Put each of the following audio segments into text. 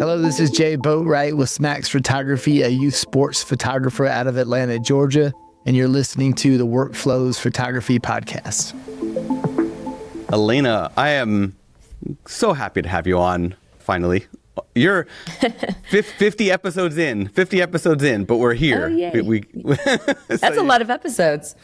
Hello, this is Jay Boatwright with Smacks Photography, a youth sports photographer out of Atlanta, Georgia, and you're listening to the Workflows Photography Podcast. Elena, I am so happy to have you on, finally. You're 50 episodes in, but we're here. Oh, yay. That's a lot of episodes.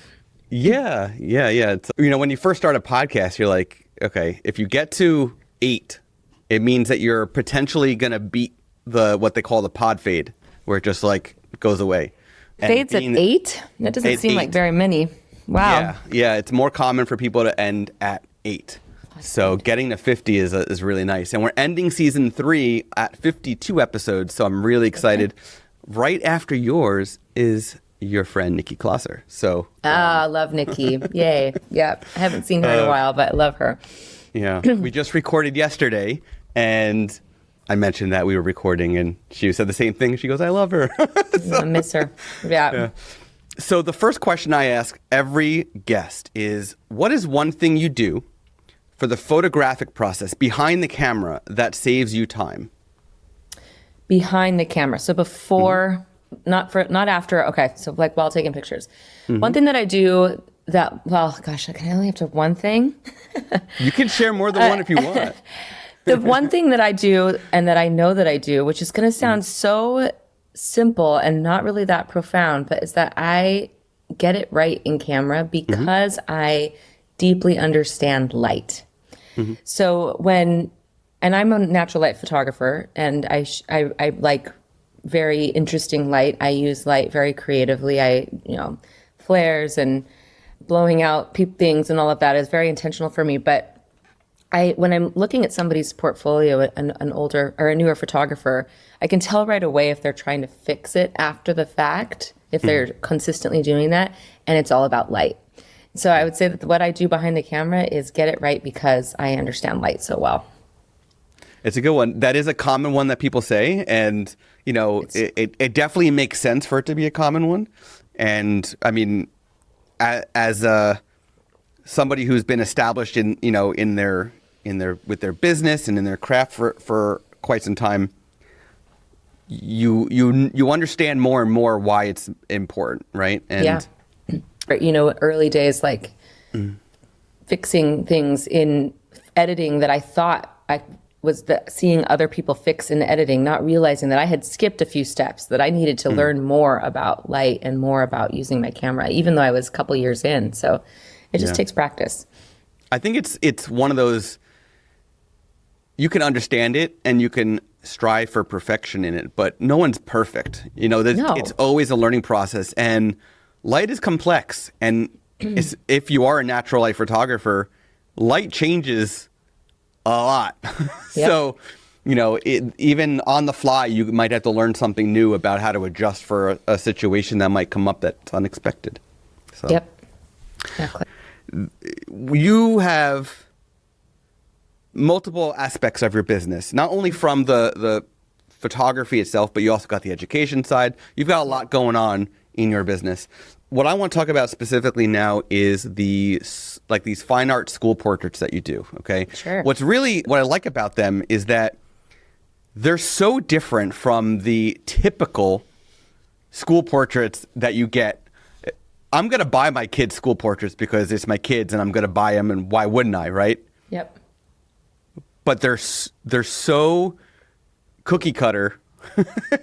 Yeah. It's, when you first start a podcast, you're like, okay, if you get to 8, it means that you're potentially going to beat what they call the pod fade, where it just like goes away. Fades at 8? That doesn't seem like very many. Wow. Yeah. It's more common for people to end at 8. So getting to 50 is really nice. And we're ending season 3 at 52 episodes. So I'm really excited. Okay. Right after yours is your friend, Nikki Klosser. So I love Nikki. Yay. Yeah. I haven't seen her in a while, but I love her. Yeah. We just recorded yesterday, and I mentioned that we were recording, and she said the same thing. She goes, I love her. I miss her. Yeah. So the first question I ask every guest is, what is one thing you do for the photographic process behind the camera that saves you time? Behind the camera. So before, not after. Okay. So like while taking pictures. One thing that I do that, well, gosh, can I only have to one thing? You can share more than one if you want. The one thing that I do and that I know that I do, which is going to sound so simple and not really that profound, but is that I get it right in camera because I deeply understand light. So and I'm a natural light photographer, and I like very interesting light. I use light very creatively. Flares and blowing out things and all of that is very intentional for me. But when I'm looking at somebody's portfolio, an older or a newer photographer, I can tell right away if they're trying to fix it after the fact, if they're consistently doing that, and it's all about light. So I would say that what I do behind the camera is get it right because I understand light so well. It's a good one. That is a common one that people say, and it definitely makes sense for it to be a common one. And I mean, as somebody who's been established in with their business and in their craft for quite some time, you understand more and more why it's important, right? And yeah. Early days, like fixing things in editing that I thought I was seeing other people fix in editing, not realizing that I had skipped a few steps, that I needed to learn more about light and more about using my camera, even though I was a couple years in. So it just takes practice. I think it's one of those, you can understand it and you can strive for perfection in it, but no one's perfect. No. It's always a learning process, and light is complex. And if you are a natural light photographer, light changes a lot. Yep. So, even on the fly, you might have to learn something new about how to adjust for a situation that might come up that's unexpected. So. Yep. Exactly. You have multiple aspects of your business, not only from the photography itself, but you also got the education side. You've got a lot going on in your business. What I want to talk about specifically now is these fine art school portraits that you do, okay? Sure. What I like about them is that they're so different from the typical school portraits that you get. I'm going to buy my kids' school portraits because it's my kids and I'm going to buy them, and why wouldn't I, right? Yep. But they're so cookie cutter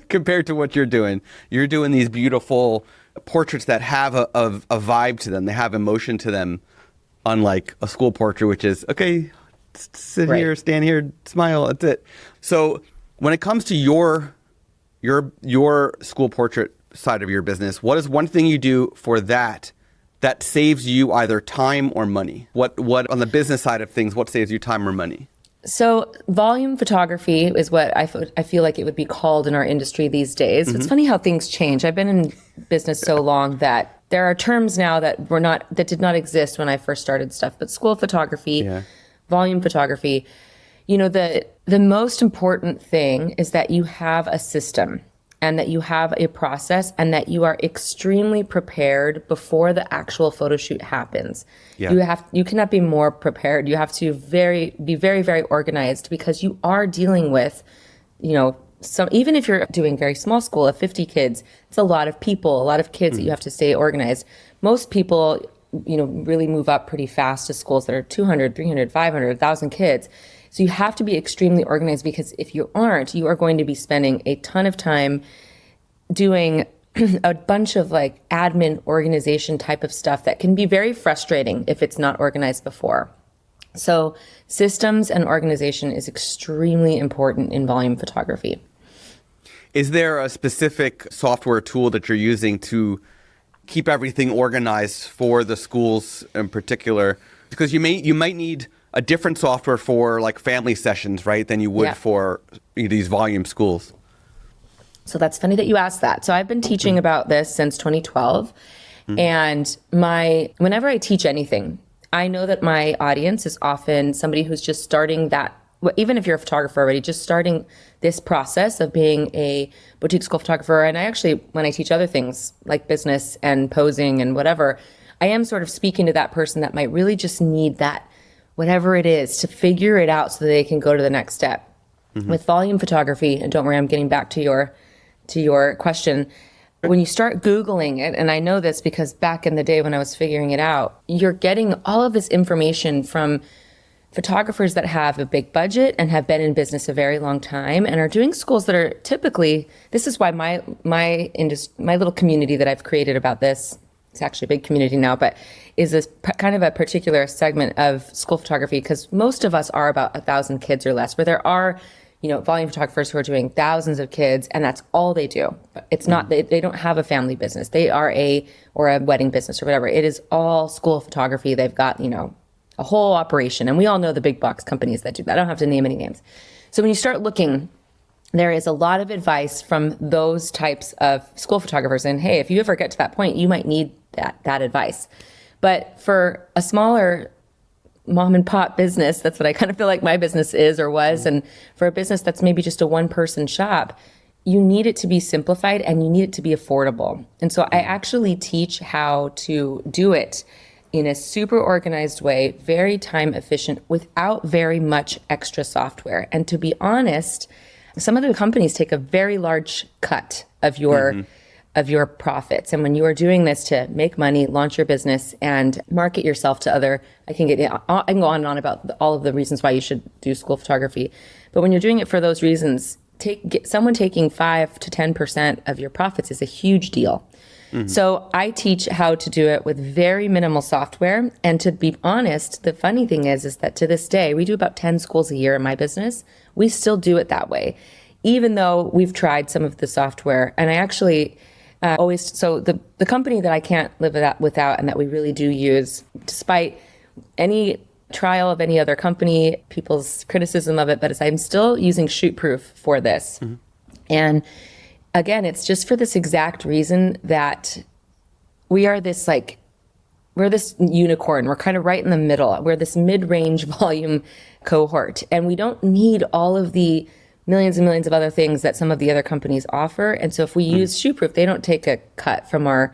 compared to what you're doing. You're doing these beautiful portraits that have a vibe to them. They have emotion to them, unlike a school portrait, which is, okay, sit here, stand here, smile, that's it. So when it comes to your school portrait side of your business, what is one thing you do for that saves you either time or money? What on the business side of things, what saves you time or money? So volume photography is what I feel like it would be called in our industry these days. It's funny how things change. I've been in business so long that there are terms now that did not exist when I first started stuff. But school photography, volume photography, the most important thing is that you have a system and that you have a process and that you are extremely prepared before the actual photo shoot happens. Yeah. You cannot be more prepared. You have to be very, very organized because you are dealing with, So even if you're doing very small school of 50 kids, it's a lot of people, a lot of kids that you have to stay organized. Most people, really move up pretty fast to schools that are 200, 300, 500, 1,000 kids. So you have to be extremely organized, because if you aren't, you are going to be spending a ton of time doing a bunch of like admin organization type of stuff that can be very frustrating if it's not organized before. So systems and organization is extremely important in volume photography. Is there a specific software tool that you're using to keep everything organized for the schools in particular? Because you might need a different software for like family sessions, right, than you would for these volume schools. So that's funny that you asked that. So I've been teaching about this since 2012. And whenever I teach anything, I know that my audience is often somebody who's just starting that, even if you're a photographer already, just starting this process of being a boutique school photographer. And I actually, when I teach other things like business and posing and whatever, I am sort of speaking to that person that might really just need that, whatever it is, to figure it out so that they can go to the next step. With volume photography, and don't worry, I'm getting back to your question. When you start Googling it, and I know this because back in the day when I was figuring it out, you're getting all of this information from photographers that have a big budget and have been in business a very long time and are doing schools that are typically, this is why my little community that I've created about this, it's actually a big community now, but is this kind of a particular segment of school photography, because most of us are about 1,000 kids or less, where there are volume photographers who are doing thousands of kids, and that's all they do. It's not, they don't have a family business. They are a wedding business or whatever. It is all school photography. They've got, a whole operation. And we all know the big box companies that do that. I don't have to name any names. So when you start looking, there is a lot of advice from those types of school photographers. And hey, if you ever get to that point, you might need that advice. But for a smaller mom and pop business, that's what I kind of feel like my business is or was. And for a business that's maybe just a one-person shop, you need it to be simplified and you need it to be affordable. And so I actually teach how to do it in a super organized way, very time efficient, without very much extra software. And to be honest, some of the companies take a very large cut of your profits. And when you are doing this to make money, launch your business, and market yourself to other, I can go on and on about all of the reasons why you should do school photography. But when you're doing it for those reasons, someone taking 5 to 10% of your profits is a huge deal. So I teach how to do it with very minimal software. And to be honest, the funny thing is that to this day, we do about 10 schools a year in my business. We still do it that way, even though we've tried some of the software. And I actually so the company that I can't live without and that we really do use, despite any trial of any other company, people's criticism of it, but I'm still using Shootproof for this. And again, it's just for this exact reason that we're this unicorn. We're kind of right in the middle. We're this mid-range volume cohort, and we don't need all of the millions and millions of other things that some of the other companies offer. And so if we use Shootproof, they don't take a cut from our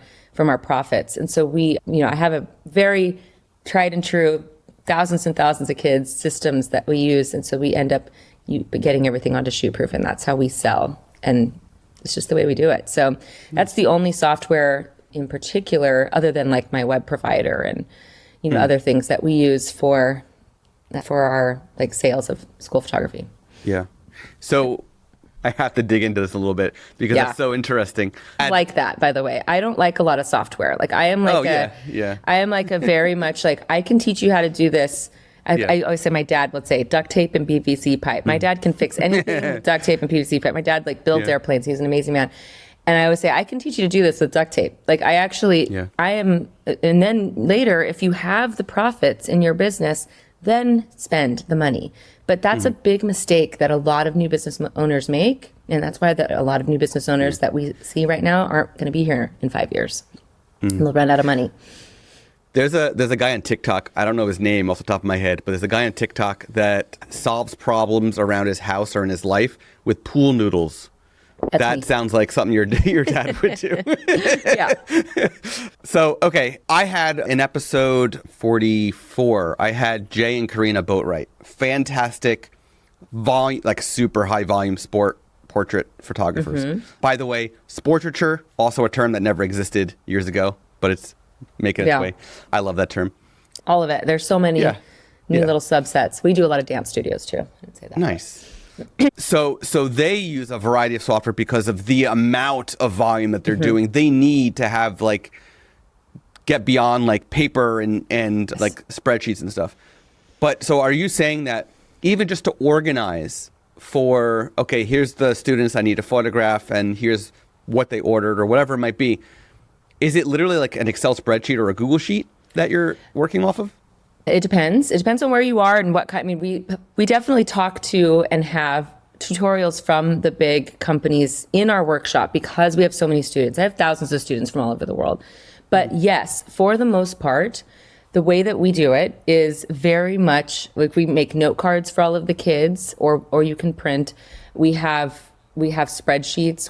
profits. And so I have a very tried and true thousands and thousands of kids systems that we use. And so we end up getting everything onto Shootproof, and that's how we sell. And it's just the way we do it. So that's the only software in particular, other than like my web provider and, other things that we use for our like sales of school photography. Yeah. So I have to dig into this a little bit because it's so interesting. I like that, by the way. I don't like a lot of software. Like I am like I am like a very much like, I can teach you how to do this. I always say my dad would say duct tape and PVC pipe. My dad can fix anything with duct tape and PVC pipe. My dad like builds airplanes. He's an amazing man. And I always say, I can teach you to do this with duct tape. Like I am, and then later, if you have the profits in your business, then spend the money. But that's a big mistake that a lot of new business owners make. And that's why a lot of new business owners that we see right now aren't going to be here in 5 years. And they'll run out of money. There's a guy on TikTok, I don't know his name off the top of my head, but there's a guy on TikTok that solves problems around his house or in his life with pool noodles. That sounds like something your dad would do. Yeah. So, okay, I had in episode 44, I had Jay and Karina Boatwright. Fantastic volume, like super high volume sport portrait photographers. By the way, sportraiture, also a term that never existed years ago, but it's making its way. I love that term. All of it. There's so many new little subsets. We do a lot of dance studios too. I'd say that. Nice. So they use a variety of software because of the amount of volume that they're doing. They need to have get beyond paper and like spreadsheets and stuff. But so are you saying that even just to organize for, okay, here's the students I need to photograph and here's what they ordered or whatever it might be, is it literally like an Excel spreadsheet or a Google sheet that you're working off of? It depends. It depends on where you are and what kind. I mean, we definitely talk to and have tutorials from the big companies in our workshop because we have so many students. I have thousands of students from all over the world. But yes, for the most part, the way that we do it is very much like we make note cards for all of the kids, or you can print. We have spreadsheets,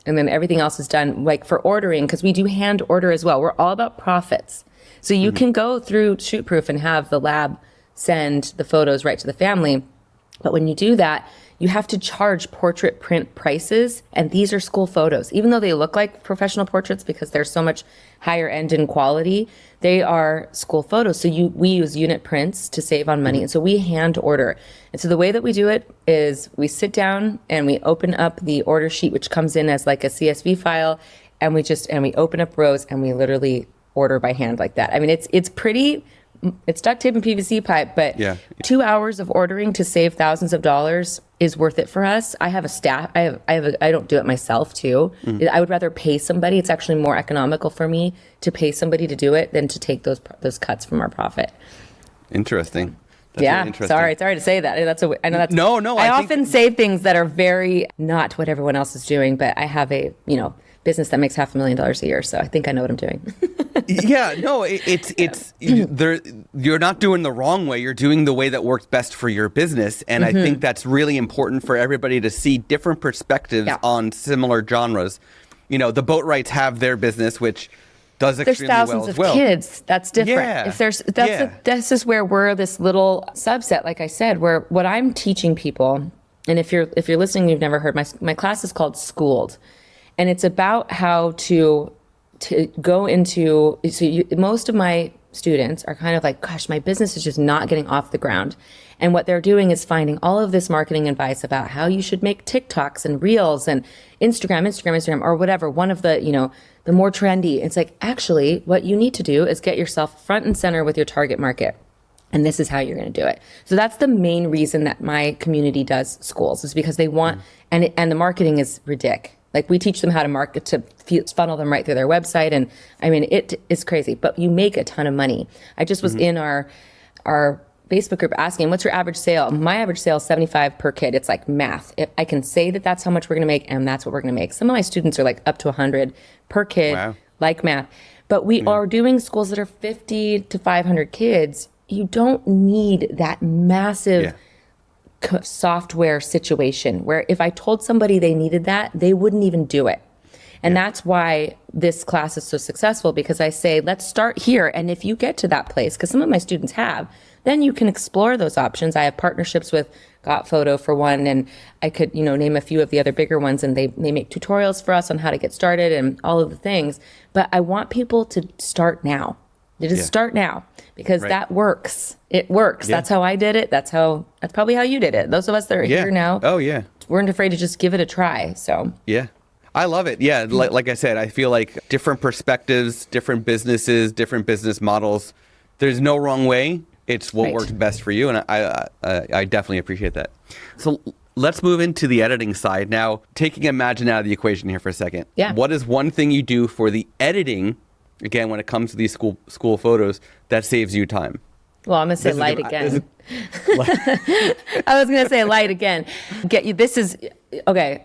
and then everything else is done like for ordering, because we do hand order as well. We're all about profits. So you can go through ShootProof and have the lab send the photos right to the family. But when you do that, you have to charge portrait print prices. And these are school photos. Even though they look like professional portraits because they're so much higher end in quality, they are school photos. So we use unit prints to save on money. And so we hand order. And so the way that we do it is we sit down and we open up the order sheet, which comes in as like a CSV file. And we open up rows and we literally order by hand like that. I mean, it's duct tape and PVC pipe, but 2 hours of ordering to save thousands of dollars is worth it for us. I have a staff. I don't do it myself too. I would rather pay somebody. It's actually more economical for me to pay somebody to do it than to take those cuts from our profit. Interesting. That's yeah. really interesting. Sorry to say that. I know that's no. I often say things that are very not what everyone else is doing, but I have a business that makes $500,000 a year, so I think I know what I'm doing. Yeah, no, you're not doing the wrong way. You're doing the way that works best for your business, and I think that's really important for everybody to see different perspectives on similar genres. The Boatwrights have their business, which does extremely well as well. There's thousands of kids. That's different. Yeah. This is where we're this little subset, like I said, where what I'm teaching people, and if you're listening, you've never heard my class is called Schooled. And it's about how to go into, most of my students are kind of like, gosh, my business is just not getting off the ground. And what they're doing is finding all of this marketing advice about how you should make TikToks and Reels and Instagram, or whatever, one of the, the more trendy. It's like, actually, what you need to do is get yourself front and center with your target market. And this is how you're going to do it. So that's the main reason that my community does schools, is because they want, and the marketing is ridiculous. Like, we teach them how to market, to funnel them right through their website. And I mean, it is crazy, but you make a ton of money. I just was in our Facebook group asking, what's your average sale? My average sale is 75 per kid. It's like math. I can say that that's how much we're going to make, and that's what we're going to make. Some of my students are like up to 100 per kid, like math. But we are doing schools that are 50 to 500 kids. You don't need that massive software situation where if I told somebody they needed that, they wouldn't even do it. And that's why this class is so successful, because I say, let's start here. And if you get to that place, because some of my students have, then you can explore those options. I have partnerships with Got Photo for one, and I could, name a few of the other bigger ones, and they make tutorials for us on how to get started and all of the things. But I want people to start now. Just start now, because that works. It works. That's how I did it. That's probably how you did it. Those of us that are here now, weren't afraid to just give it a try. So I love it. Yeah, like I said, I feel like different perspectives, different businesses, different business models. There's no wrong way. It's what works best for you, and I definitely appreciate that. So let's move into the editing side now. Taking Imagen out of the equation here for a second. Yeah. What is one thing you do for the editing? Again, when it comes to these school photos, that saves you time. Well, I'm going to say light again. I was going to say light again. This is, okay,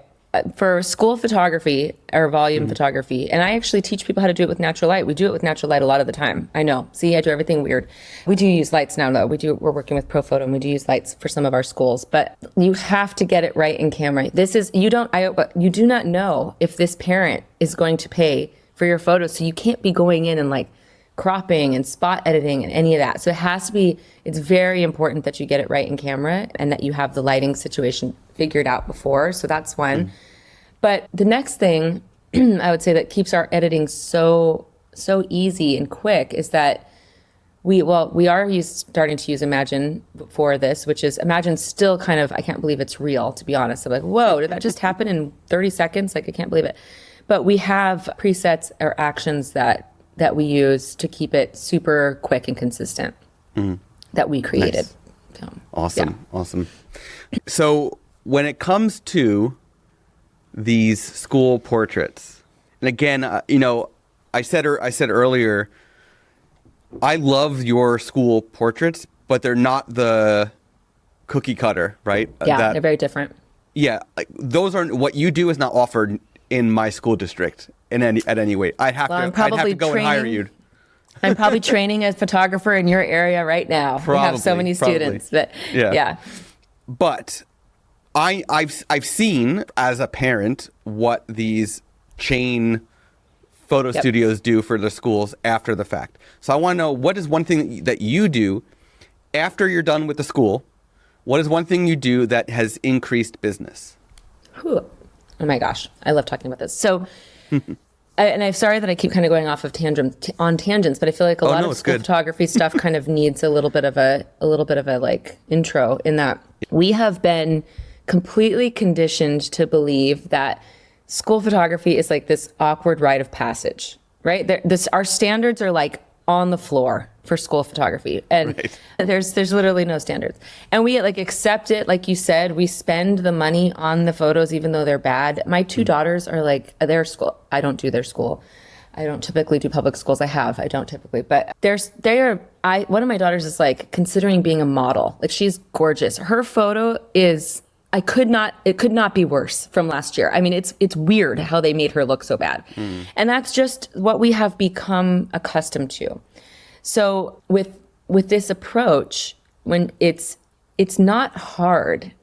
for school photography or volume photography, and I actually teach people how to do it with natural light. We do it with natural light a lot of the time. I know. See, I do everything weird. We do use lights now, though. We're working with ProPhoto, and we do use lights for some of our schools. But you have to get it right in camera. You do not know if this parent is going to pay for your photos, so you can't be going in and like cropping and spot editing and any of that. So it's very important that you get it right in camera and that you have the lighting situation figured out before. So that's one. But the next thing I would say that keeps our editing so easy and quick is that we are starting to use Imagen for this, which is Imagen's still kind of, I can't believe it's real, to be honest. I'm like, whoa, did that just happen in 30 seconds? Like, I can't believe it. But we have presets or actions that we use to keep it super quick and consistent that we created. Nice. So, Awesome. So when it comes to these school portraits, and again, I said earlier, I love your school portraits, but they're not the cookie cutter, right? Yeah, they're very different. Yeah, like, those aren't, what you do is not offered in my school district at any way. I'd have to go and hire you. I'm probably training a photographer in your area right now. We have so many students, but yeah. But I've seen as a parent what these chain photo studios do for the schools after the fact. So I want to know, what is one thing that you do after you're done with the school? What is one thing you do that has increased business? Oh my gosh, I love talking about this. So, and I'm sorry that I keep kind of going off of tangents, but I feel like a lot of school photography stuff kind of needs a little bit of a like intro, in that we have been completely conditioned to believe that school photography is like this awkward rite of passage, right? Our standards are like on the floor for school photography, and there's literally no standards, and we like accept it. Like you said, we spend the money on the photos even though they're bad. My two daughters are like, their school, I don't do their school. I don't typically do public schools. I don't typically, but one of my daughters is like considering being a model. Like, she's gorgeous. Her photo is, it could not be worse from last year. I mean, it's weird how they made her look so bad. And that's just what we have become accustomed to. So with this approach, when it's not hard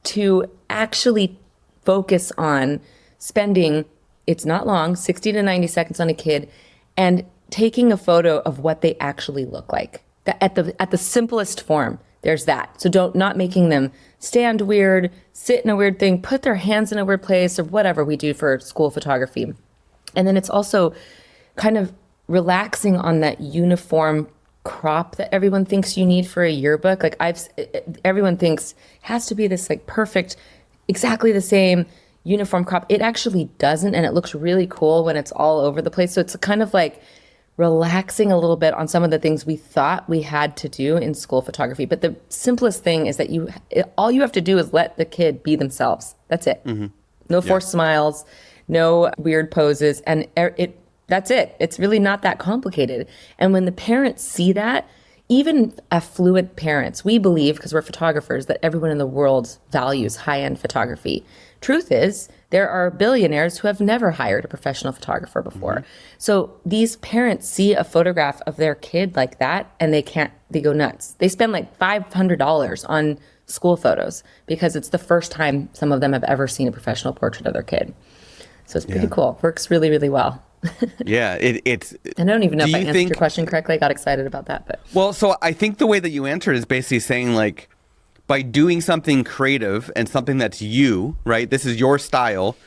to actually focus on spending, it's not long, 60 to 90 seconds on a kid, and taking a photo of what they actually look like. At the simplest form, there's that. So not making them stand weird, sit in a weird thing, put their hands in a weird place, or whatever we do for school photography. And then it's also kind of relaxing on that uniform crop that everyone thinks you need for a yearbook. Like, everyone thinks has to be this like perfect, exactly the same uniform crop. It actually doesn't, and it looks really cool when it's all over the place. So it's kind of like relaxing a little bit on some of the things we thought we had to do in school photography. But the simplest thing is that all you have to do is let the kid be themselves. That's it. No forced smiles, no weird poses, and that's it. It's really not that complicated. And when the parents see that, even affluent parents, we believe, because we're photographers, that everyone in the world values high-end photography. Truth is, there are billionaires who have never hired a professional photographer before. So these parents see a photograph of their kid like that, and they go nuts. They spend like $500 on school photos because it's the first time some of them have ever seen a professional portrait of their kid. So it's pretty cool. Works really, really well. Yeah, it's. And I don't even know if I answered your question correctly. I got excited about that, but well, so I think the way that you answered is basically saying, like, by doing something creative and something that's you, right? This is your style,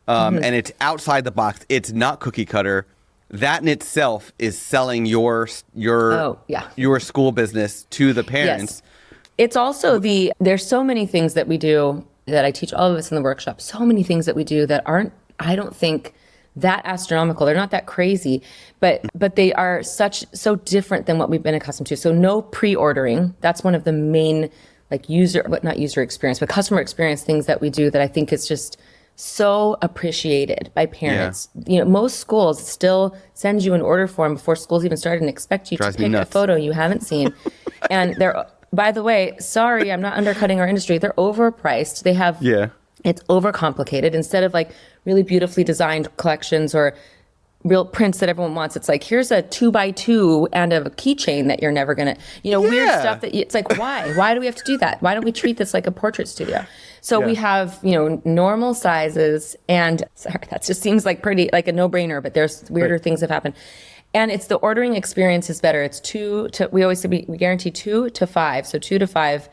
and it's outside the box. It's not cookie cutter. That in itself is selling your school business to the parents. Yes. It's also there's so many things that we do that I teach all of us in the workshop. So many things that we do that aren't, I don't think, that astronomical. They're not that crazy, but they are so different than what we've been accustomed to. So no pre-ordering. That's one of the main not user experience, but customer experience things that we do that I think is just so appreciated by parents. You know, most schools still send you an order form before school's even started and expect you to pick a photo you haven't seen. And they're, by the way, sorry, I'm not undercutting our industry. They're overpriced. They have It's overcomplicated. Instead of like really beautifully designed collections or real prints that everyone wants, it's like, here's a 2x2 and a keychain that you're never gonna, weird stuff that it's like, why do we have to do that? Why don't we treat this like a portrait studio? So we have, normal sizes, and sorry, that just seems like pretty, like a no-brainer, but there's weirder things have happened. And it's the ordering experience is better. It's we always say we guarantee 2 to 5. So 2 to 5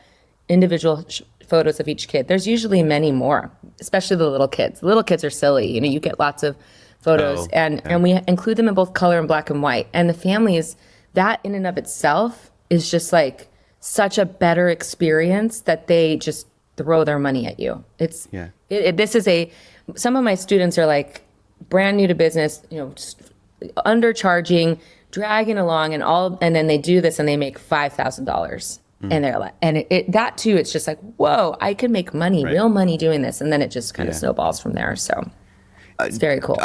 individual photos of each kid. There's usually many more, especially the little kids. The little kids are silly. You know, you get lots of photos and we include them in both color and black and white. And the families, that in and of itself is just like such a better experience that they just throw their money at you. Some of my students are like brand new to business, you know, just undercharging, dragging along and then they do this and they make $5,000. And they're like, and that too, it's just like, whoa, I can make money, real money doing this. And then it just kind of snowballs from there. So it's very cool.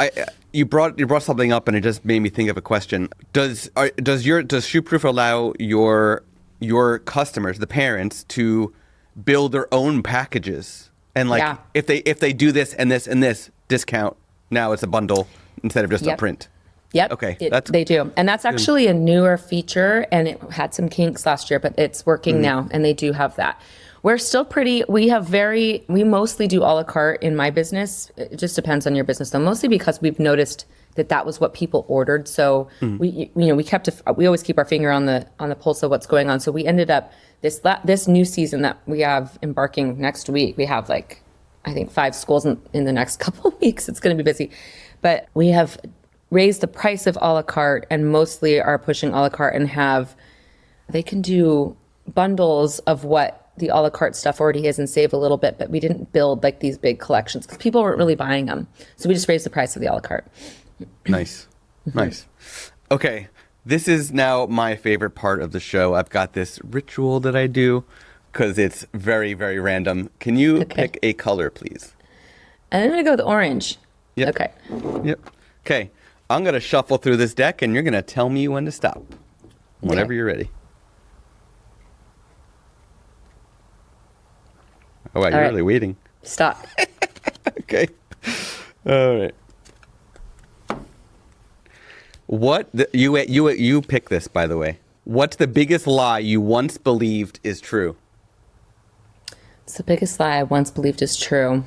You brought something up and it just made me think of a question. Does Shoeproof allow your customers, the parents, to build their own packages? And like, if they do this and this and this discount, now it's a bundle instead of just a print. Yep. Okay. They do. And that's actually a newer feature, and it had some kinks last year, but it's working now, and they do have that. We're still we mostly do a la carte in my business. It just depends on your business though, mostly because we've noticed that was what people ordered. So we always keep our finger on the pulse of what's going on. So we ended up this new season that we have embarking next week. We have like, I think 5 schools in the next couple of weeks. It's going to be busy, but we have raised the price of a la carte and mostly are pushing a la carte and they can do bundles of what the a la carte stuff already is and save a little bit, but we didn't build like these big collections because people weren't really buying them. So we just raised the price of the a la carte. Nice. Nice. Okay. This is now my favorite part of the show. I've got this ritual that I do because it's very, very random. Can you pick a color, please? I'm going to go with orange. Yep. Okay. Yep. Okay. I'm going to shuffle through this deck, and you're going to tell me when to stop. Whenever you're ready. Oh, wow, you're really waiting. Stop. Okay. All right. You pick this, by the way. What's the biggest lie you once believed is true? It's the biggest lie I once believed is true.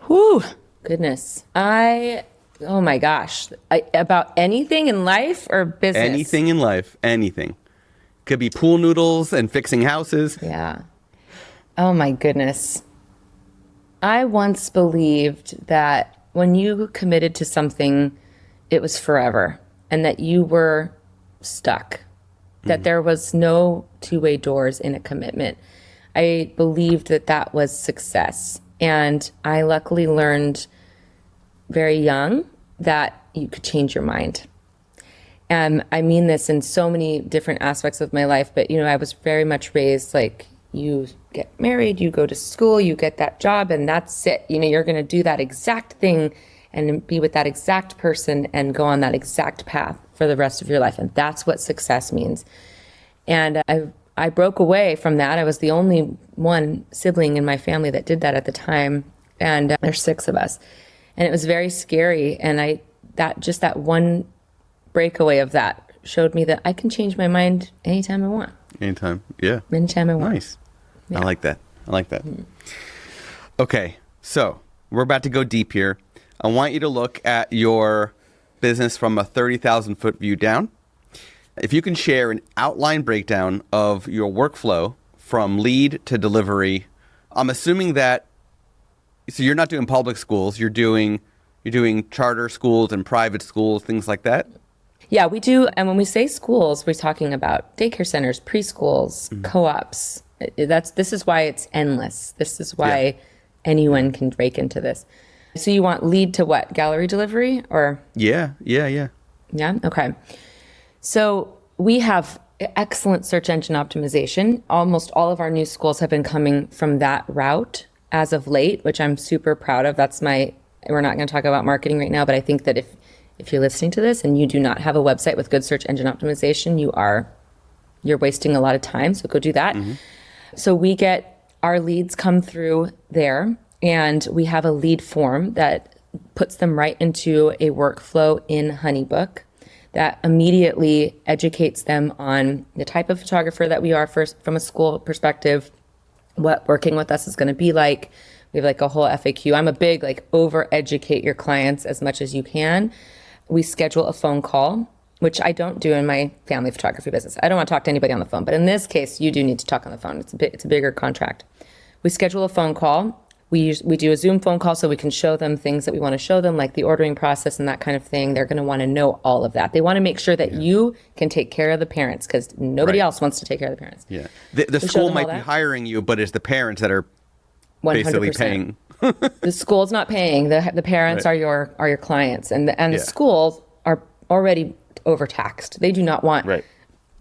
Whew. Goodness. Oh my gosh. About anything in life or business? Anything in life. Anything. Could be pool noodles and fixing houses. Yeah. Oh my goodness. I once believed that when you committed to something, it was forever and that you were stuck, that there was no two-way doors in a commitment. I believed that was success. And I luckily learned very young that you could change your mind. And I mean this in so many different aspects of my life, but I was very much raised like, you get married, you go to school, you get that job, and that's it. You're going to do that exact thing and be with that exact person and go on that exact path for the rest of your life. And that's what success means. And I broke away from that. I was the only one sibling in my family that did that at the time. And there's 6 of us. And it was very scary. And that one breakaway of that showed me that I can change my mind anytime I want. Anytime. Yeah. Anytime I want. Nice. Yeah. I like that. Mm-hmm. Okay. So we're about to go deep here. I want you to look at your business from a 30,000 foot view down. If you can share an outline breakdown of your workflow from lead to delivery, I'm assuming that, so you're not doing public schools, you're doing charter schools and private schools, things like that? Yeah, we do. And when we say schools, we're talking about daycare centers, preschools, co-ops. This is why it's endless. This is why anyone can break into this. So you want lead to what? Gallery delivery or? Yeah. Yeah? Okay. So we have excellent search engine optimization. Almost all of our new schools have been coming from that route as of late, which I'm super proud of. We're not going to talk about marketing right now, but I think that if you're listening to this and you do not have a website with good search engine optimization, you're wasting a lot of time. So go do that. Mm-hmm. So we get our leads come through there, and we have a lead form that puts them right into a workflow in HoneyBook that immediately educates them on the type of photographer that we are first from a school perspective, what working with us is going to be like. We have like a whole FAQ. I'm a big over educate your clients as much as you can. We schedule a phone call which I don't do in my family photography business. I don't want to talk to anybody on the phone, but in this case, you do need to talk on the phone. It's a bigger contract. We schedule a phone call. We do a Zoom phone call so we can show them things that we want to show them, like the ordering process and that kind of thing. They're going to want to know all of that. They want to make sure that you can take care of the parents because nobody else wants to take care of the parents. Yeah. The school might be hiring you, but it's the parents that are 100%. Basically paying. The school's not paying. The parents are your clients, and the schools are already overtaxed. They do not want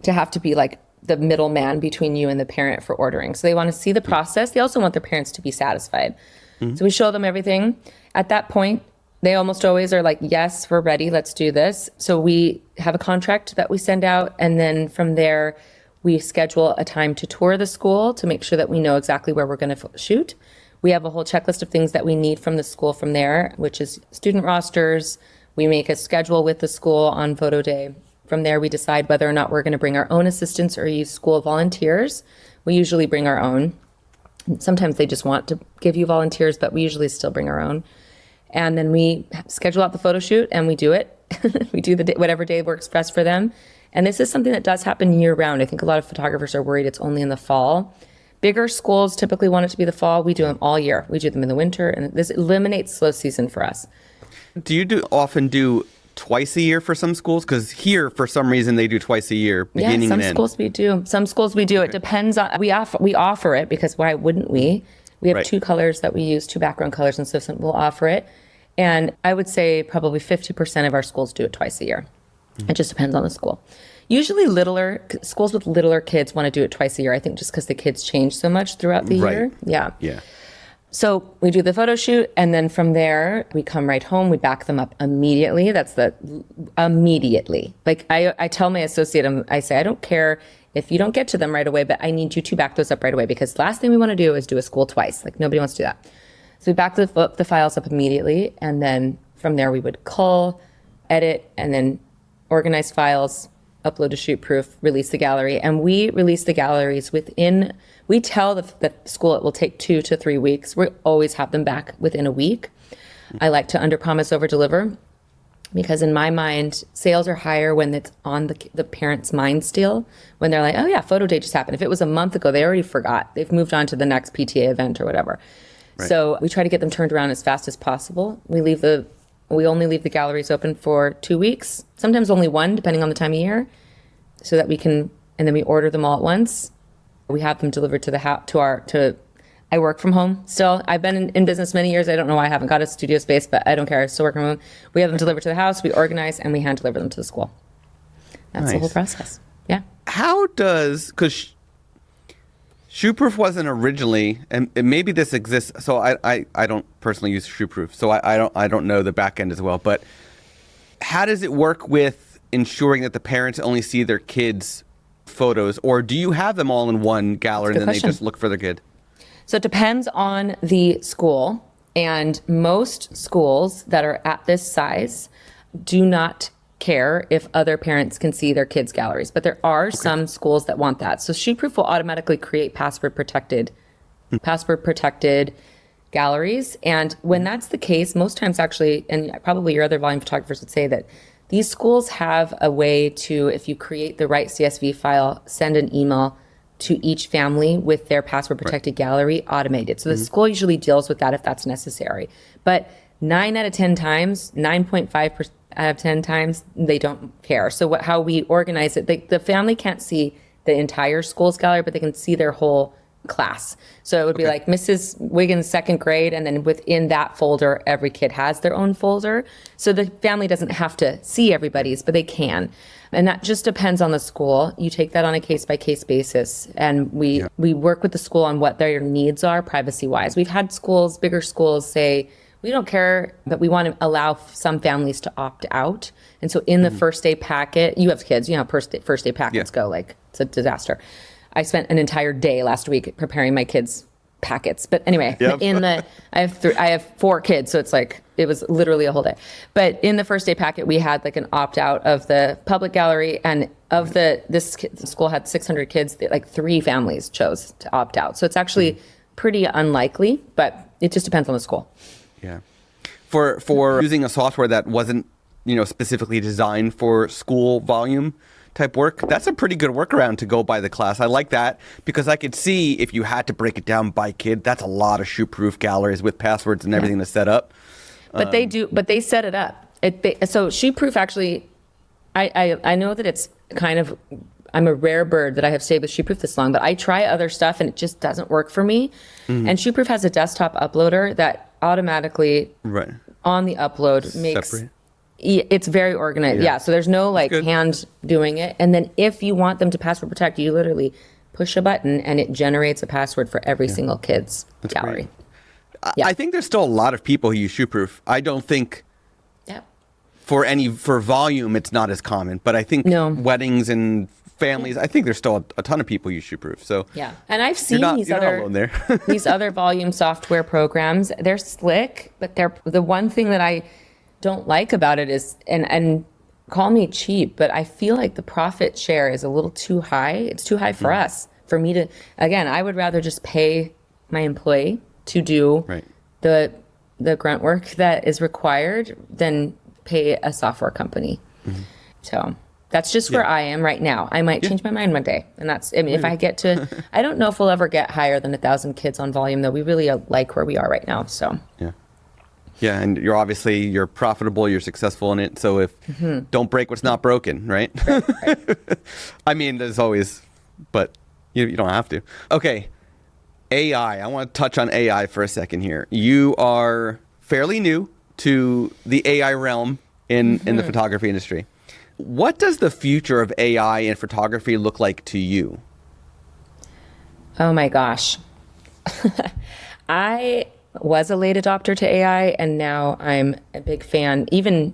to have to be like the middleman between you and the parent for ordering. So they want to see the process. They also want their parents to be satisfied. So we show them everything. At that point, they almost always are like, yes, we're ready. Let's do this. So we have a contract that we send out. And then from there, we schedule a time to tour the school to make sure that we know exactly where we're going to shoot. We have a whole checklist of things that we need from the school from there, which is student rosters. We make a schedule with the school on photo day. From there, we decide whether or not we're going to bring our own assistants or use school volunteers. We usually bring our own. Sometimes they just want to give you volunteers, but we usually still bring our own. And then we schedule out the photo shoot and we do it. We do whatever day works best for them. And this is something that does happen year round. I think a lot of photographers are worried it's only in the fall. Bigger schools typically want it to be the fall. We do them all year. We do them in the winter, and this eliminates slow season for us. Do you often do twice a year for some schools? Because here, for some reason, they do twice a year, beginning and end. Some schools we do. Some schools we do. Okay. It depends on, we offer it because why wouldn't we? We have two colors that we use, two background colors, and so we'll offer it. And I would say probably 50% of our schools do it twice a year. It just depends on the school. Usually schools with littler kids want to do it twice a year, I think just because the kids change so much throughout the year. Yeah. So we do the photo shoot, and then from there, we come right home. We back them up immediately. Immediately. Like I tell my associate, I say, I don't care if you don't get to them right away, but I need you to back those up right away because last thing we want to do is do a school twice. Like nobody wants to do that. So we back the files up immediately, and then from there we would cull, edit, and then organize files, upload to shoot proof, release the gallery. And we release the galleries we tell the school it will take 2 to 3 weeks. We always have them back within a week. I like to under promise, over deliver because in my mind, sales are higher when it's on the parent's mind still, when they're like, oh yeah, photo day just happened. If it was a month ago, they already forgot. They've moved on to the next PTA event or whatever. Right. So we try to get them turned around as fast as possible. We only leave the galleries open for 2 weeks, sometimes only one, depending on the time of year, so that we can, and then we order them all at once. We have them delivered to the house, I work from home still. I've been in business many years. I don't know why I haven't got a studio space, but I don't care. I still work from home. We have them delivered to the house, we organize, and we hand deliver them to the school. That's the whole process. Yeah. Because ShootProof wasn't originally, and maybe this exists. So I don't personally use ShootProof, so I don't know the back end as well. But how does it work with ensuring that the parents only see their kids' photos, or do you have them all in one gallery and then they just look for their kid? So it depends on the school, and most schools that are at this size do not care if other parents can see their kids' galleries, but there are some schools that want that. So ShootProof will automatically create password protected galleries. And when that's the case, most times actually, and probably your other volume photographers would say that these schools have a way to, if you create the right CSV file, send an email to each family with their password protected gallery automated. So the school usually deals with that if that's necessary. But 9 out of 10 times, 9.5% out of 10 times, they don't care. So how we organize it, the family can't see the entire school's gallery, but they can see their whole class. So it would be like Mrs. Wiggins' second grade, and then within that folder, every kid has their own folder. So the family doesn't have to see everybody's, but they can. And that just depends on the school. You take that on a case-by-case basis, and we work with the school on what their needs are privacy-wise. We've had schools, bigger schools, say, we don't care, but we want to allow some families to opt out. And so in the first day packet, you have kids, you know how first day packets go, like it's a disaster. I spent an entire day last week preparing my kids' packets. But anyway, I have 4 kids, so it's like, it was literally a whole day. But in the first day packet, we had like an opt-out of the public gallery, and of the school had 600 kids, like 3 families chose to opt out. So it's actually pretty unlikely, but it just depends on the school. Yeah. For using a software that wasn't specifically designed for school volume type work. That's a pretty good workaround to go by the class. I like that because I could see if you had to break it down by kid, that's a lot of shoe-proof galleries with passwords and everything to set up. But they set it up. So shoe-proof actually, I know that it's kind of, I'm a rare bird that I have stayed with shoe-proof this long, but I try other stuff and it just doesn't work for me. And shoe-proof has a desktop uploader that automatically on the upload makes separate. It's very organized. Yeah. So there's no hand doing it. And then if you want them to password protect, you literally push a button and it generates a password for every single kid's gallery. I think there's still a lot of people who use shoe-proof. I don't think for volume, it's not as common, but I think weddings and families, I think there's still a ton of people who use shoe-proof. So and I've seen these other volume software programs. They're slick, but the one thing that I don't like about it is, and call me cheap, but I feel like the profit share is a little too high. It's too high for us. For me to, again, I would rather just pay my employee to do the grunt work that is required than pay a software company. So that's just where I am right now. I might change my mind one day. And that's, if I get to, I don't know if we'll ever get higher than 1,000 kids on volume, though. We really like where we are right now. So yeah, and you're profitable, you're successful in it. So if don't break what's not broken, right? I mean, there's always, but you don't have to. Okay, AI. I want to touch on AI for a second here. You are fairly new to the AI realm in the photography industry. What does the future of AI in photography look like to you? Oh my gosh. I was a late adopter to AI, and now I'm a big fan, even,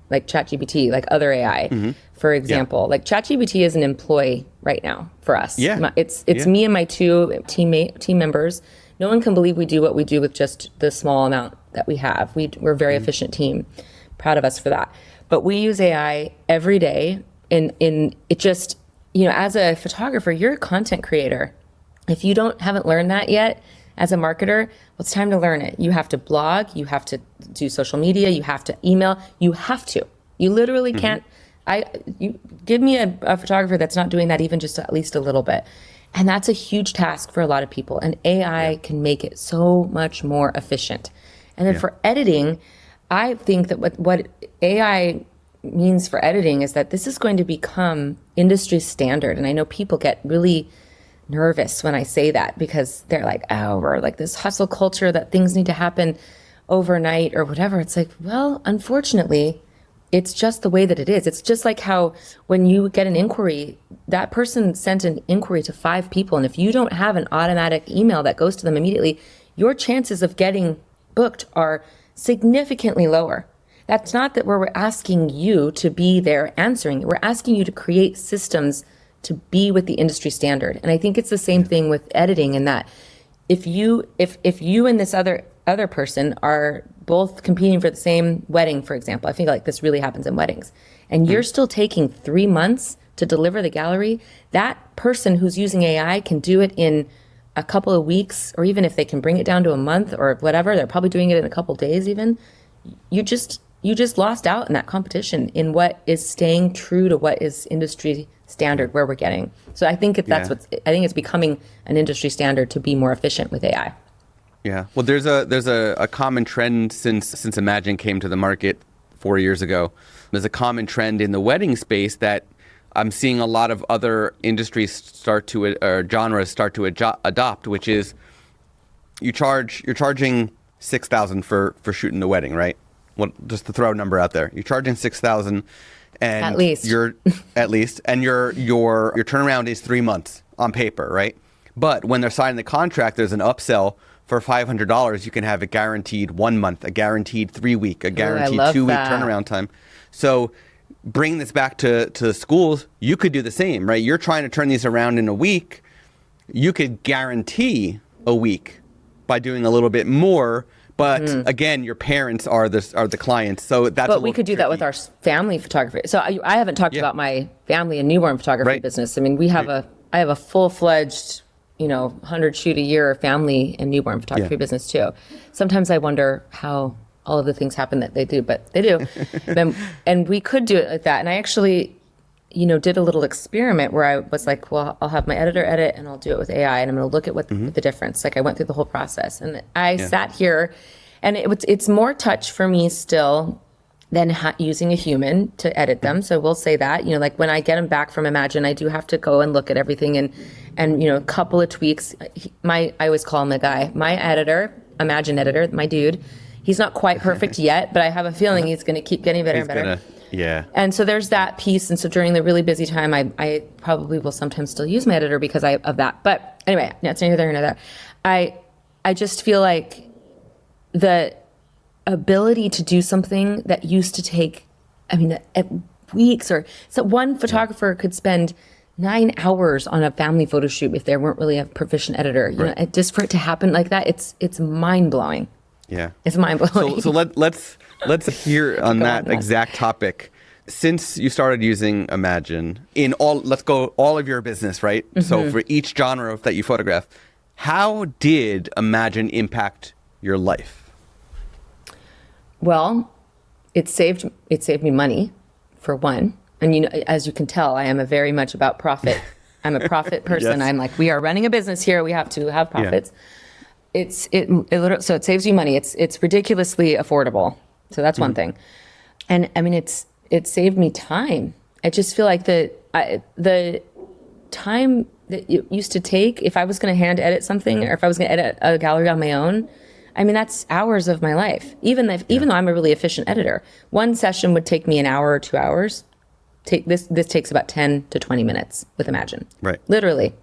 like ChatGPT, like other AI, for example. Like ChatGPT is an employee right now for us. It's me and my two team members. No one can believe we do what we do with just the small amount that we have. We're a very efficient team. Proud of us for that. But we use AI every day, in it just, as a photographer, you're a content creator. If you haven't learned that yet, as a marketer, well, it's time to learn it. You have to blog, you have to do social media, you have to email, you have to. You literally can't. You give me a photographer that's not doing that even just at least a little bit. And that's a huge task for a lot of people. And AI can make it so much more efficient. And then for editing, I think that what AI means for editing is that this is going to become industry standard. And I know people get really nervous when I say that because they're like, oh, we're like this hustle culture that things need to happen overnight or whatever. It's like, well, unfortunately, it's just the way that it is. It's just like how when you get an inquiry, that person sent an inquiry to 5 people. And if you don't have an automatic email that goes to them immediately, your chances of getting booked are significantly lower. That's not that we're asking you to be there answering it. We're asking you to create systems to be with the industry standard. And I think it's the same thing with editing, in that if you and this other person are both competing for the same wedding, for example, I think like this really happens in weddings, and you're still taking 3 months to deliver the gallery, that person who's using AI can do it in a couple of weeks, or even if they can bring it down to a month or whatever, they're probably doing it in a couple of days even. You just lost out in that competition in what is staying true to what is industry standard where we're getting. So I think I think it's becoming an industry standard to be more efficient with AI. Yeah. Well, there's a common trend since Imagen came to the market 4 years ago. There's a common trend in the wedding space that I'm seeing a lot of other industries or genres start to adopt, which is you're charging $6,000 for shooting the wedding, right? Well, just to throw a number out there, you're charging $6,000, and at least your turnaround is 3 months on paper, right? But when they're signing the contract, there's an upsell for $500. You can have a guaranteed 1 month, a guaranteed 3 week, a guaranteed 2 week turnaround time. So bring this back to schools, you could do the same, right? You're trying to turn these around in a week. You could guarantee a week by doing a little bit more. But again, your parents are the clients, so that's. But we could do that with our family photography. So I haven't talked about my family and newborn photography business. I mean, I have a full-fledged, 100 shoot a year family and newborn photography business too. Sometimes I wonder how all of the things happen that they do, but they do. And we could do it like that. And I actually, did a little experiment where I was like, well, I'll have my editor edit and I'll do it with AI and I'm going to look at what the difference. Like I went through the whole process and I sat here and it's more touch for me still than using a human to edit them. So we'll say that, like when I get them back from Imagen, I do have to go and look at everything and a couple of tweaks. I always call him the guy, my editor, Imagen editor, my dude. He's not quite perfect yet, but I have a feeling he's going to keep getting better and better. Yeah. And so there's that piece. And so during the really busy time, I probably will sometimes still use my editor because of that. But anyway, it's neither here nor there. I just feel like the ability to do something that used to take, weeks so one photographer could spend 9 hours on a family photo shoot if there weren't really a proficient editor. Just for it to happen like that, it's mind blowing. Yeah, it's mind blowing. So let's hear on that exact topic. Since you started using Imagen let's go all of your business, right? Mm-hmm. So for each genre that you photograph, how did Imagen impact your life? Well, it saved me money, for one. And as you can tell, I am very much about profit. I'm a profit person. Yes. I'm like, we are running a business here. We have to have profits. Yeah. So it saves you money. It's ridiculously affordable. So that's one thing. And it saved me time. I just feel like the time that it used to take if I was going to hand edit something or if I was going to edit a gallery on my own, that's hours of my life. Even though I'm a really efficient editor, one session would take me an hour or 2 hours. This takes about 10 to 20 minutes with Imagen. Right. Literally.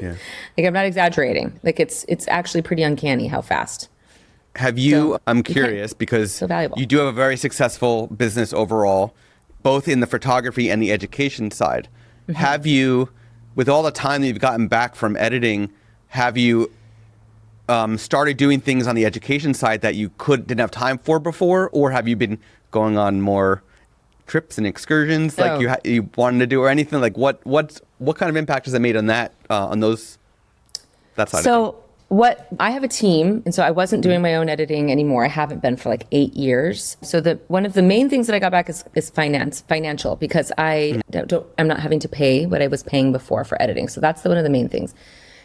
Yeah. Like I'm not exaggerating. Like it's actually pretty uncanny how fast. Have you, I'm curious because so valuable. You do have a very successful business overall, both in the photography and the education side. Mm-hmm. Have you, with all the time that you've gotten back from editing, have you started doing things on the education side that you didn't have time for before? Or have you been going on more trips and excursions like you wanted to do or anything? Like what kind of impact has it made on that, on that side of things? I have a team, and so I wasn't doing my own editing anymore. I haven't been for like 8 years. So one of the main things that I got back is financial, because I'm not having to pay what I was paying before for editing. So that's one of the main things.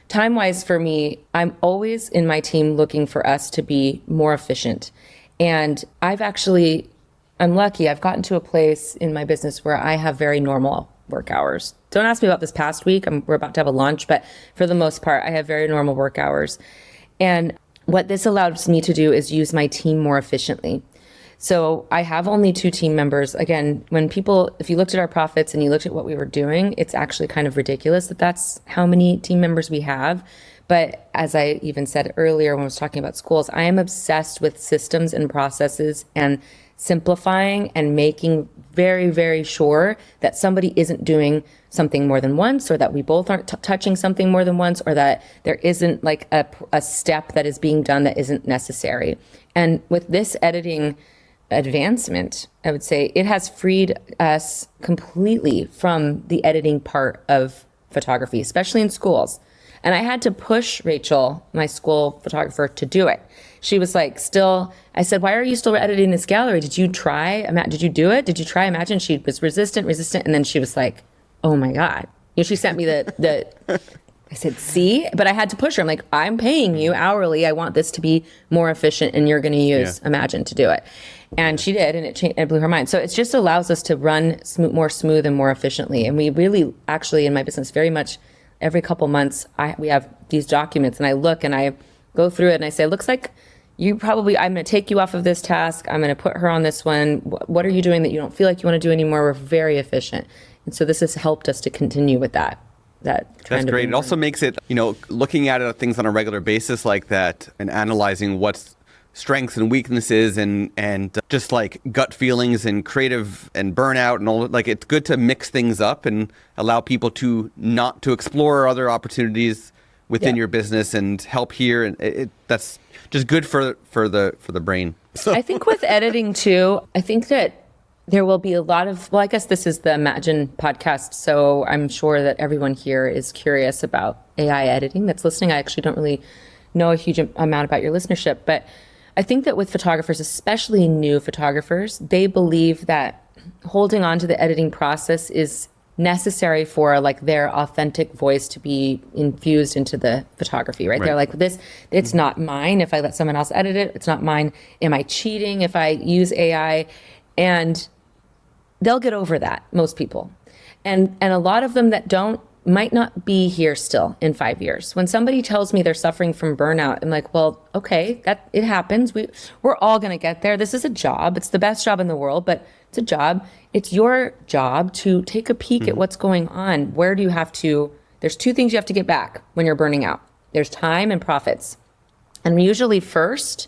Time-wise for me, I'm always in my team looking for us to be more efficient. And I'm lucky. I've gotten to a place in my business where I have very normal work hours. Don't ask me about this past week. We're about to have a launch, but for the most part, I have very normal work hours. And what this allows me to do is use my team more efficiently. So I have only 2 team members. Again, if you looked at our profits and you looked at what we were doing, it's actually kind of ridiculous that that's how many team members we have. But as I even said earlier when I was talking about schools, I am obsessed with systems and processes and simplifying and making very, very sure that somebody isn't doing something more than once, or that we both aren't touching something more than once, or that there isn't like a step that is being done that isn't necessary. And with this editing advancement, I would say it has freed us completely from the editing part of photography, especially in schools. And I had to push Rachel, my school photographer, to do it. She was like, I said, why are you still editing this gallery? Did you try? Did you do it? Did you try Imagen? She was resistant. And then she was like, oh my God. She sent me I said, see, but I had to push her. I'm like, I'm paying you hourly. I want this to be more efficient and you're going to use Imagen to do it. And she did, and it blew her mind. So it just allows us to run more smooth and more efficiently. And we really actually in my business very much every couple months, we have these documents and I look and I go through it and I say, looks like I'm going to take you off of this task. I'm going to put her on this one. What are you doing that you don't feel like you want to do anymore? We're very efficient. And so this has helped us to continue with that trend. That's great. It also makes it, looking at things on a regular basis like that and analyzing what's strengths and weaknesses and just like gut feelings and creative and burnout and all, like it's good to mix things up and allow people to explore other opportunities within your business and help here, and that's just good for the brain. I think with editing too, I think that there will be a lot of, I guess this is the Imagen podcast, so I'm sure that everyone here is curious about AI editing that's listening. I actually don't really know a huge amount about your listenership, but I think that with photographers, especially new photographers, they believe that holding on to the editing process is necessary for like their authentic voice to be infused into the photography, right? They're like, this, it's not mine. If I let someone else edit it, it's not mine. Am I cheating if I use AI? And they'll get over that, most people. And a lot of them that don't might not be here still in 5 years. When somebody tells me they're suffering from burnout, I'm like, well, okay, that it happens. We're all going to get there. This is a job. It's the best job in the world, but it's a job. It's your job to take a peek at what's going on. Where do you have to, there's two things you have to get back when you're burning out. There's time and profits. And usually first,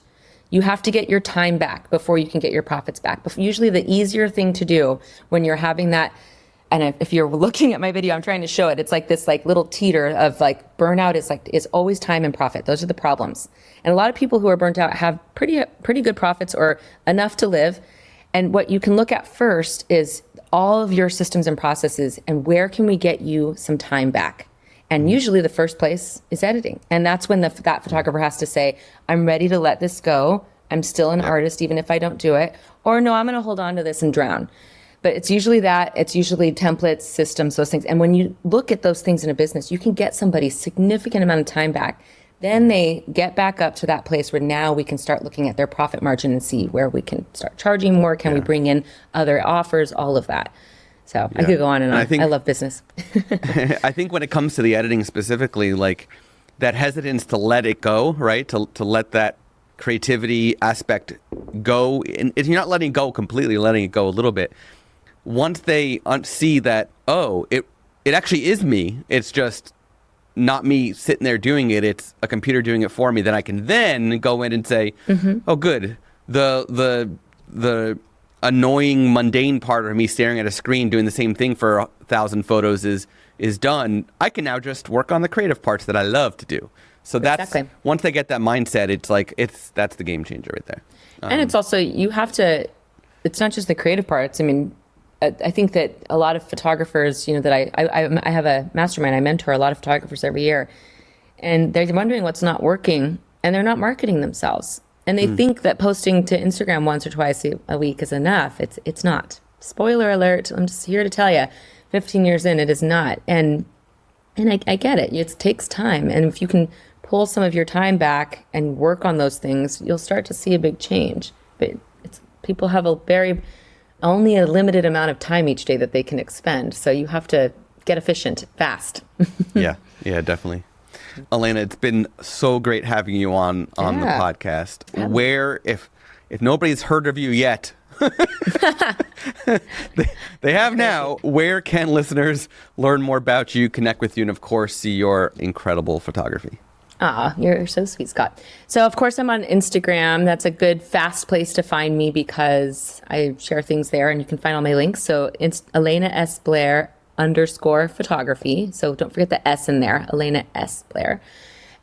you have to get your time back before you can get your profits back. But usually the easier thing to do when you're having that, and if you're looking at my video, I'm trying to show it. It's like this like little teeter of like burnout is always time and profit. Those are the problems. And a lot of people who are burnt out have pretty good profits or enough to live. And what you can look at first is all of your systems and processes and where can we get you some time back? And usually the first place is editing. And that's when that photographer has to say, I'm ready to let this go. I'm still an artist, even if I don't do it. Or no, I'm going to hold on to this and drown. But it's usually that. It's usually templates, systems, those things. And when you look at those things in a business, you can get somebody significant amount of time back. Then they get back up to that place where now we can start looking at their profit margin and see where we can start charging more. Can we bring in other offers? All of that. So I could go on and on. I love business. I think when it comes to the editing specifically, like that hesitance to let it go, right? To let that creativity aspect go. And you're not letting it go completely, letting it go a little bit. Once they see that, oh, it actually is me. It's just not me sitting there doing it. It's a computer doing it for me. Then I can then go in and say, oh, good. The annoying, mundane part of me staring at a screen doing the same thing for 1,000 photos is done. I can now just work on the creative parts that I love to do. So that's once they get that mindset, it's like that's the game changer right there. And it's also you have to. It's not just the creative parts. I mean, I think that a lot of photographers, you know, that I have a mastermind. I mentor a lot of photographers every year, and they're wondering what's not working, and they're not marketing themselves, and they think that posting to Instagram once or twice a week is enough. It's not. Spoiler alert! I'm just here to tell you, 15 years in, it is not. And I get it. It takes time, and if you can pull some of your time back and work on those things, you'll start to see a big change. But people have only a limited amount of time each day that they can expend. So you have to get efficient fast. Yeah, definitely. Elena, it's been so great having you on the podcast. Yeah. Where, if nobody's heard of you yet, they have now, where can listeners learn more about you, connect with you, and of course, see your incredible photography? Ah, you're so sweet, Scott. So, of course, I'm on Instagram. That's a good, fast place to find me because I share things there, and you can find all my links. So, it's Elena S Blair _photography. So, don't forget the S in there, Elena S Blair.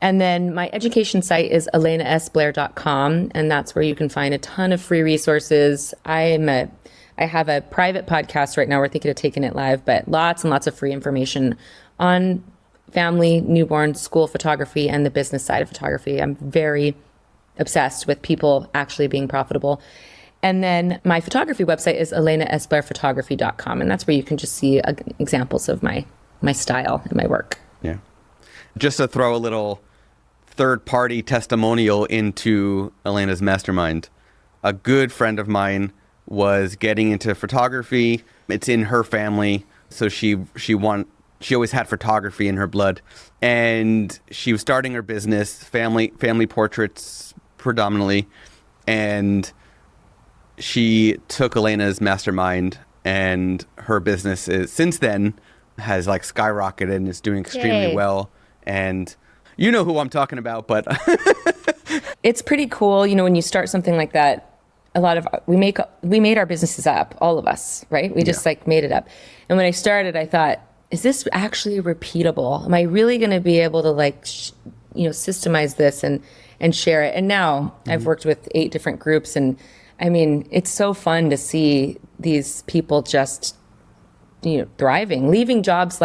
And then my education site is elenasblair.com, and that's where you can find a ton of free resources. I have a private podcast right now. We're thinking of taking it live, but lots and lots of free information on family, newborn, school photography, and the business side of photography. I'm very obsessed with people actually being profitable. And then my photography website is elenasblairphotography.com, and that's where you can just see examples of my style and my work. Yeah. Just to throw a little third-party testimonial into Elena's mastermind, a good friend of mine was getting into photography. It's in her family, so she always had photography in her blood, and she was starting her business, family portraits predominantly, and she took Elena's mastermind, and her business since then has like skyrocketed and is doing extremely well. And you know who I'm talking about, but it's pretty cool. You know, when you start something like that, we made our businesses up, all of us, right? We just made it up. And when I started, I thought, is this actually repeatable? Am I really going to be able to systemize this and share it? And now I've worked with 8 different groups, and I mean, it's so fun to see these people just, thriving, leaving jobs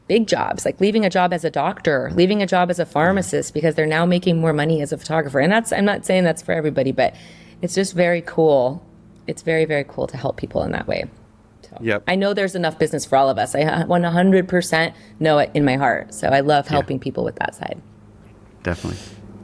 big jobs, like leaving a job as a doctor, leaving a job as a pharmacist, because they're now making more money as a photographer. And I'm not saying that's for everybody, but it's just very cool. It's very, very cool to help people in that way. So Yep. I know there's enough business for all of us. I 100% know it in my heart. So I love helping people with that side. Definitely.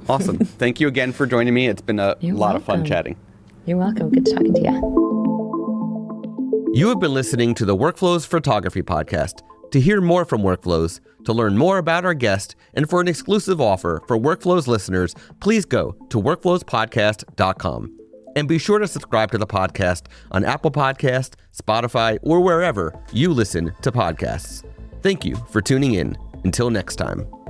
Awesome. Thank you again for joining me. It's been a lot of fun chatting. You're welcome. Good talking to you. You have been listening to the Workflows Photography Podcast. To hear more from Workflows, to learn more about our guest, and for an exclusive offer for Workflows listeners, please go to workflowspodcast.com. And be sure to subscribe to the podcast on Apple Podcasts, Spotify, or wherever you listen to podcasts. Thank you for tuning in. Until next time.